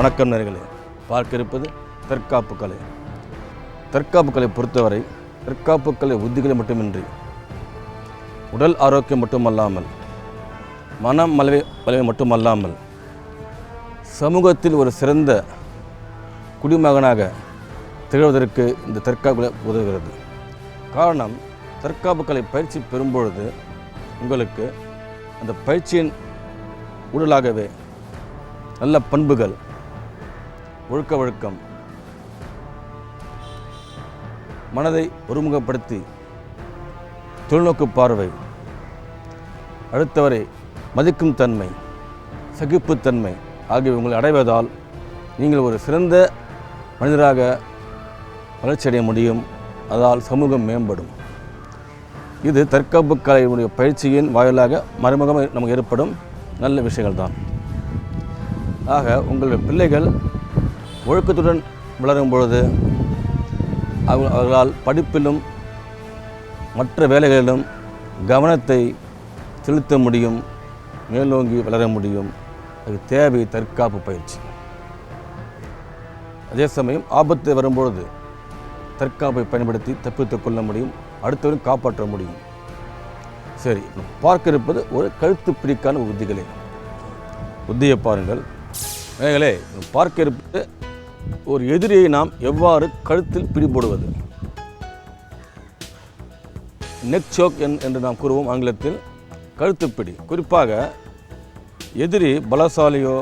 வணக்கம் நேயர்களே, பார்க்க இருப்பது தற்காப்பு கலை. தற்காப்பு கலை பொறுத்தவரை தற்காப்பு கலை உத்திகளை மட்டுமின்றி உடல் ஆரோக்கியம் மட்டுமல்லாமல் மனம் வலிமை மட்டுமல்லாமல் சமூகத்தில் ஒரு சிறந்த குடிமகனாக திகழ்வதற்கு இந்த தற்காப்பு கலை உதவுகிறது. காரணம், தற்காப்பு கலை பயிற்சி பெறும்பொழுது உங்களுக்கு அந்த பயிற்சியின் உடலாகவே நல்ல பண்புகள், ஒழுக்க வழக்கம், மனதை ஒருமுகப்படுத்தி தொலைநோக்கு பார்வை, அடுத்தவரை மதிக்கும் தன்மை, சகிப்புத்தன்மை ஆகியவை உங்களை அடைவதால் நீங்கள் ஒரு சிறந்த மனிதராக வளர்ச்சியடைய முடியும். அதால் சமூகம் மேம்படும். இது தற்காப்பு கலையினுடைய பயிற்சியின் வாயிலாக மறைமுகமாக நமக்கு ஏற்படும் நல்ல விஷயங்கள் தான். ஆக உங்களுடைய பிள்ளைகள் ஒழுக்கத்துடன் வளரும் பொழுது அவர்களால் படிப்பிலும் மற்ற வேலைகளிலும் கவனத்தை செலுத்த முடியும், மேலோங்கி வளர முடியும். அது தேவை தற்காப்பு பயிற்சி. அதே சமயம் ஆபத்து வரும்பொழுது தற்காப்பை பயன்படுத்தி தப்பித்துக் கொள்ள முடியும், அடுத்தவரையும் காப்பாற்ற முடியும். சரி, பார்க்க இருப்பது ஒரு கழுத்து பிடிக்கான உத்திகளே. உத்தியை பாருங்கள் நேயர்களே. பார்க்க இருப்பது ஒரு எதிரியை நாம் எவ்வாறு கழுத்தில் பிடிபடுவது, நெக் சோக் என்று நாம் கூறுவோம் ஆங்கிலத்தில். கழுத்துப்பிடி. குறிப்பாக எதிரி பலசாலியோ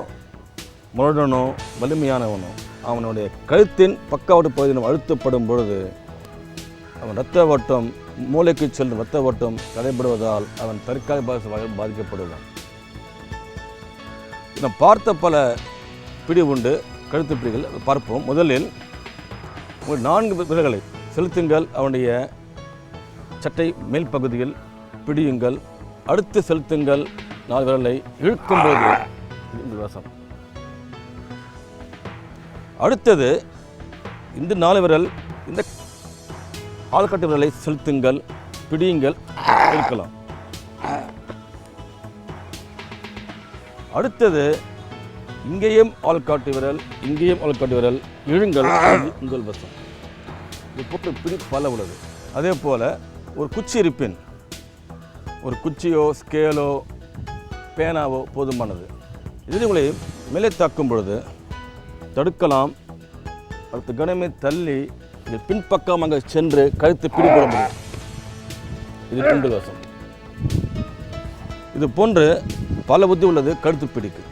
முரடனோ வலிமையானவனோ அவனுடைய கழுத்தின் பக்கவாட்டு பகுதியில் அழுத்தப்படும் பொழுது அவன் இரத்த ஓட்டம், மூளைக்கு செல்லும் இரத்த ஓட்டம் தடைபடுவதால் அவன் தற்காலிக பாதிக்கப்படுவான். நாம் பார்த்த பல பிடி உண்டு, கழுத்து பிடிகள் பார்ப்போம். முதலில் ஒரு 4 விரல்களை செலுத்துங்கள், அவனுடைய சட்டை மேல் பகுதியில் பிடியுங்கள். அடுத்து செலுத்துங்கள் 4 விரலை இழுக்கும்போது வசம். அடுத்தது இந்த 4 விரல் இந்த ஆள்காட்டு விரலை செலுத்துங்கள், பிடியுங்கள், இழுக்கலாம். அடுத்தது இங்கேயும் ஆள்காட்டு விரல், இங்கேயும் ஆள்காட்டு விரல், இழுங்கள், உங்கள் வசம். இது போட்டு பிடி பல உள்ளது. அதே போல் ஒரு குச்சி இருப்பின், ஒரு குச்சியோ ஸ்கேலோ பேனாவோ போதுமானது. இது உங்களை மேலே தாக்கும் பொழுது தடுக்கலாம். அடுத்த கணமே தள்ளி இது பின்பக்கம் அங்கே சென்று கழுத்து பிடிபட முடியும். இது உங்கள் வசம். இது போன்று பல புத்தி உள்ளது கழுத்து பிடிக்கு.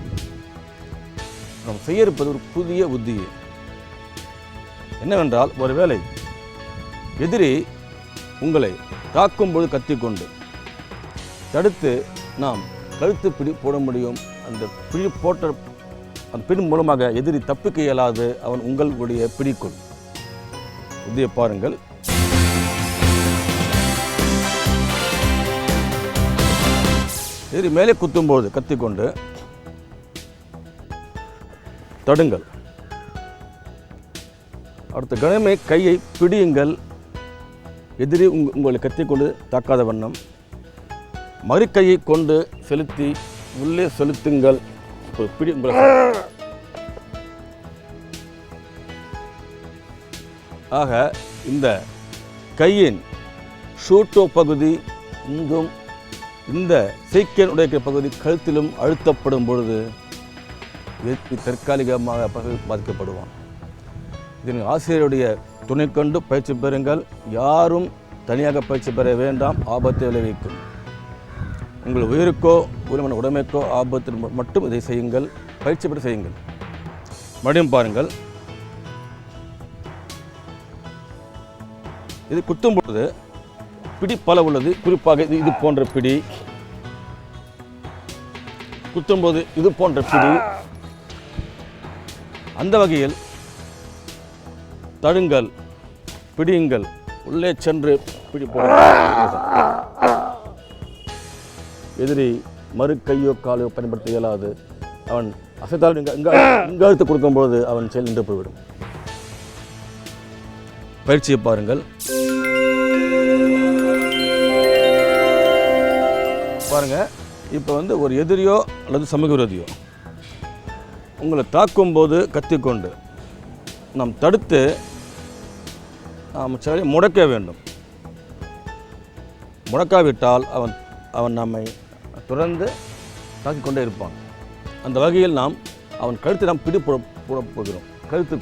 நாம் செய்ய இருப்பது ஒரு புதிய புத்தியே. என்னவென்றால், ஒருவேளை எதிரி உங்களை தாக்கும்பொழுது கத்திக்கொண்டு தடுத்து நாம் கழுத்து பிடி போட முடியும். அந்த பிடி போட்ட அந்த பிடி மூலமாக எதிரி தப்பிக்க இயலாது, அவன் உங்களுடைய பிடிக்குள். புத்தியை பாருங்கள். எதிரி மேலே குத்தும்போது கத்திக்கொண்டு தடுங்கள். அடுத்த கணமே கையை பிடியுங்கள், எதிரி உங்களை கத்திக்கொண்டு தாக்காத வண்ணம். மறுக்கையை கொண்டு செலுத்தி உள்ளே செலுத்துங்கள், பிடி உங்களை. ஆக இந்த கையின் ஷூட்டோ பகுதி இங்கும், இந்த சைக்கிள் உடைய பகுதி கழுத்திலும் அழுத்தப்படும் பொழுது தற்காலிகமாக பாதிக்கப்படுவான். இதன் ஆசிரியருடைய துணை கொண்டு பயிற்சி பெறுங்கள். யாரும் தனியாக பயிற்சி பெற வேண்டாம், ஆபத்தை விளைவிக்கும். உங்கள் உயிருக்கோ உரிமையான உடைமைக்கோ ஆபத்தில் மட்டும் இதை செய்யுங்கள், பயிற்சி பெற செய்யுங்கள். மறுபடியும் பாருங்கள். இது குத்தும் பொழுது பிடி பல உள்ளது. குறிப்பாக இது போன்ற பிடி, குத்தும்போது இது போன்ற பிடி. அந்த வகையில் தடுங்கள், பிடியுங்கள், உள்ளே சென்று பிடி போட. எதிரி மறு கையோ காலையோ பயன்படுத்த இயலாது. அவன் அசைத்தால் இங்காலத்து கொடுக்கும்போது அவன் செயல் நின்று போய்விடும். பயிற்சியை பாருங்கள். பாருங்க, இப்போ ஒரு எதிரியோ அல்லது சமூக விரோதியோ உங்களை தாக்கும்போது கத்திக்கொண்டு நாம் தடுத்து நாம் சரி முடக்க வேண்டும். முடக்காவிட்டால் அவன் நம்மை தொடர்ந்து தாக்கிக்கொண்டே இருப்பான். அந்த வகையில் அவன் கழுத்தை நாம் பிடி போட போகிறோம். கழுத்து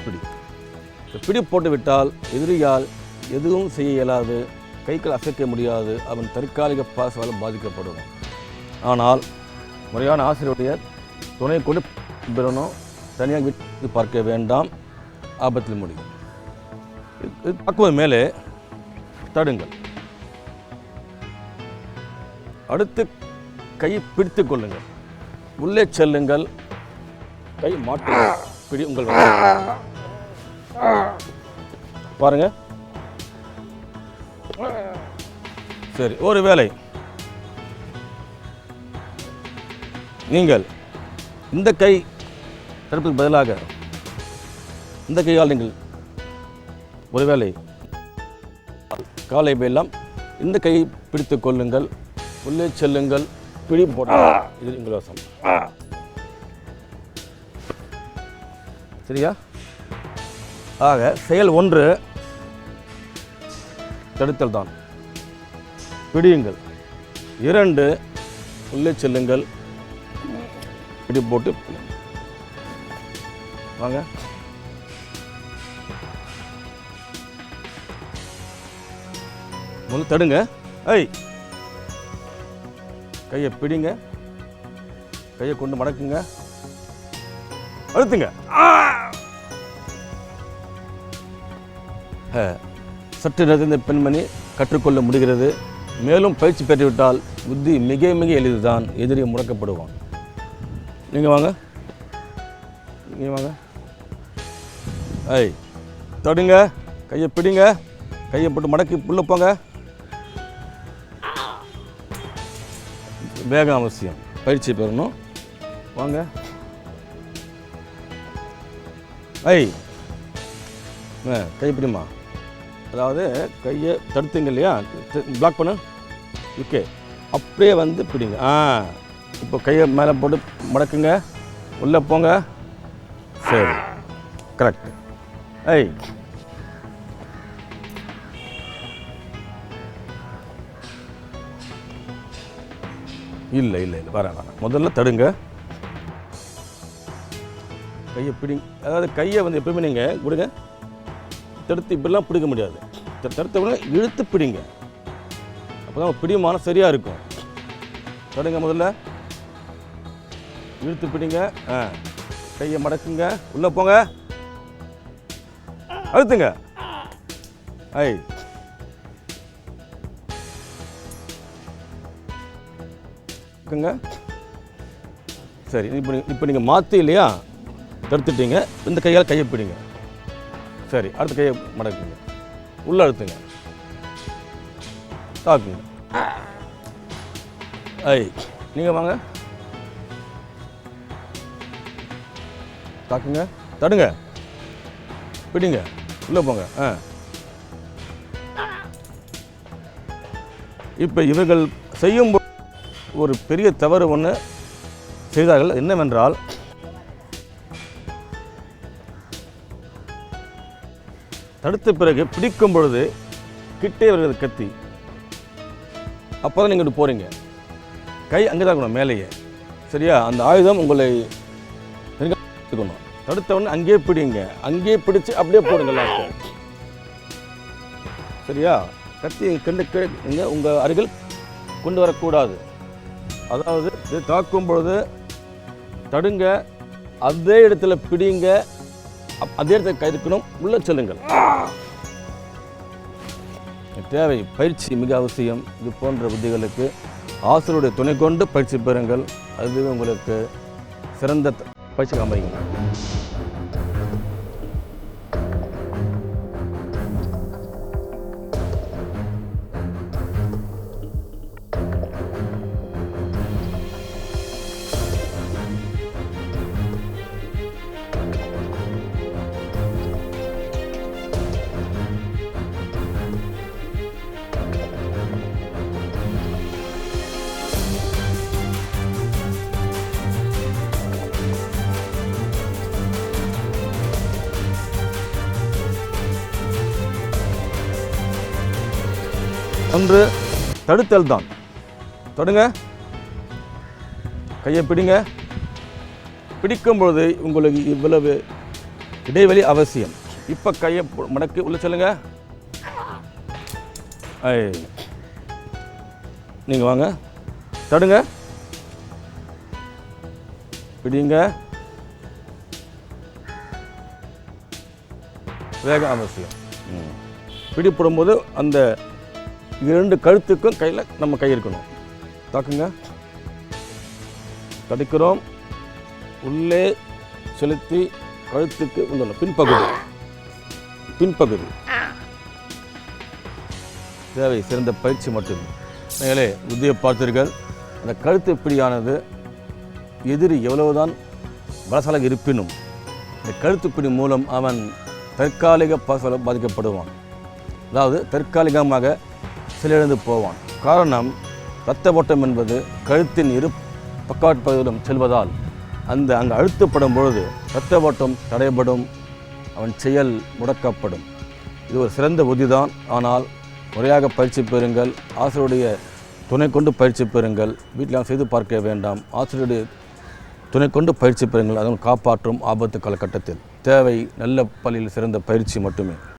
பிடி போட்டு விட்டால் எதிரியால் எதுவும் செய்ய இயலாது, கைகள் அசைக்க முடியாது, அவன் தற்காலிக பாசவால் பாதிக்கப்படுவான். ஆனால் முறையான ஆசிரியருடைய துணை கொண்டு பெறணும். தனியாக விட்டு பார்க்க வேண்டாம், ஆபத்தில் முடியும். தாக்குவது மேலே தடுங்கள். அடுத்து கையை பிடித்து கொள்ளுங்கள், உள்ளே செல்லுங்கள், கை மாட்டு பிடி உங்கள் பாருங்க. சரி, ஒரு வேளை நீங்கள் இந்த கை தடுப்புக்கு பதிலாக இந்த கையால் நீங்கள் ஒருவேளை காலை எல்லாம் இந்த கையை பிடித்து கொள்ளுங்கள், உள்ளே செல்லுங்கள், பிடி போட. இது உங்கள் வசம். சரியா? ஆக செயல் 1 தடுத்தல் தான். பிடியுங்கள். 2 உள்ளே செல்லுங்கள், பிடி போட்டு வாங்க. முதல்ல தடுங்க. கையை பிடிங்க, கையை கொண்டு மடக்குங்க, அழுத்துங்க. சற்று நேரத்தில் இந்த பெண்மணி கற்றுக்கொள்ள முடிகிறது. மேலும் பயிற்சி பெற்றுவிட்டால் புத்தி மிக மிக எளிதுதான், எதிரி முடக்கப்படுவான். நீங்கள் வாங்க, நீங்கள் வாங்க. தடுங்க, கையை பிடிங்க, கையை போட்டு மடக்கி உள்ள போங்க. வேகம் அவசியம், பயிற்சி பெறணும். வாங்க. கை பிடிமா, அதாவது கையை தடுத்துங்க இல்லையா, பிளாக் பண்ணு. ஓகே, அப்படியே வந்து பிடிங்க. இப்போ கையை மேலே போட்டு மடக்குங்க, உள்ளே போங்க. சரி, கரெக்ட். இல்லை இல்லை இல்லை, வேணாம். முதல்ல தடுங்க, கையை பிடிங்க. அதாவது கையை வந்து எப்பவுமே நீங்கள் கொடுங்க, தடுத்து இப்படிலாம் பிடிக்க முடியாது. தடுத்த உடனே இழுத்து பிடிங்க, அப்போ தான் பிடிமானம் சரியாக இருக்கும். தடுங்க, முதல்ல இழுத்து பிடிங்க. கையை மடக்குங்க, உள்ளே போங்க, அழுத்துங்க. சரி, இப்போ நீங்கள் மாற்றி இல்லையா தடுத்துட்டீங்க. இந்த கையால் கையை பிடிங்க. சரி, அடுத்த கையை மடக்குங்க, உள்ள அழுத்துங்க, தாக்குங்க. நீங்கள் வாங்க, தாக்குங்க, தடுங்க, பிடிங்க, உள்ளே போங்க. இப்போ இவர்கள் செய்யும் ஒரு பெரிய தவறு ஒன்று செய்தார்கள். என்னவென்றால், தடுத்த பிறகு பிடிக்கும் பொழுது கிட்டே வருகிறது கத்தி. அப்போ தான் நீங்கள் போகிறீங்க, கை அங்கே தான் இருக்கணும், மேலேயே. சரியா? அந்த ஆயுதம் உங்களை இருக்கணும். தடுத்தவொடனே அங்கேயே பிடிங்க, அங்கேயே பிடிச்சு அப்படியே போடுங்க லாஸ்ட். சரியா? கத்தி கண்டு உங்கள் அருகில் கொண்டு வரக்கூடாது. அதாவது இது தாக்கும் பொழுது தடுங்க, அதே இடத்துல பிடிங்க, அதே இடத்துல கை இருக்கணும், உள்ள செல்லுங்கள். தேவை பயிற்சி மிக அவசியம். இது போன்ற புத்திகளுக்கு ஆசிரியருடைய துணை கொண்டு பயிற்சி பெறுங்கள். அது உங்களுக்கு சிறந்த பயிற்சி அமையும். ஒன்று தடுத்தல் தான். தொடுங்க, கையை பிடிங்க. பிடிக்கும் பொழுது உங்களுக்கு இவ்வளவு இடைவெளி அவசியம். இப்போ கையை மடக்கி உள்ள சொல்லுங்க. நீங்கள் வாங்க, தடுங்க, பிடிங்க. வேகம் அவசியம். பிடிப்படும்போது அந்த 2 கழுத்துக்கும் கையில் நம்ம கை இருக்கணும். தாக்குங்க, தடுக்கிறோம், உள்ளே செலுத்தி கழுத்துக்கு வந்துடணும். பின்பகுதி தேவை சிறந்த பயிற்சி மட்டுமே. நீங்களே புத்தியை பார்த்தீர்கள். அந்த கழுத்து பிடியானது எதிரி எவ்வளவுதான் பலசாலாக இருப்பினும் இந்த கழுத்துப்பிடி மூலம் அவன் தற்காலிக பாதிக்கப்படுவான். அதாவது தற்காலிகமாக செயலிழந்து போவான். காரணம், இரத்த ஓட்டம் என்பது கழுத்தின் இரு பக்கவாட்டு பகுதியிலும் செல்வதால் அங்கே அழுத்தப்படும் பொழுது இரத்த ஓட்டம் தடைபடும், அவன் செயல் முடக்கப்படும். இது ஒரு சிறந்த உத்திதான். ஆனால் முறையாக பயிற்சி பெறுங்கள். ஆசிரியருடைய துணை கொண்டு பயிற்சி பெறுங்கள். வீட்டில் செய்து பார்க்க வேண்டாம். ஆசிரியருடைய துணை கொண்டு பயிற்சி பெறுங்கள். அதன் காப்பாற்றும் ஆபத்து காலகட்டத்தில் தேவை நல்ல பள்ளியில் சிறந்த பயிற்சி மட்டுமே.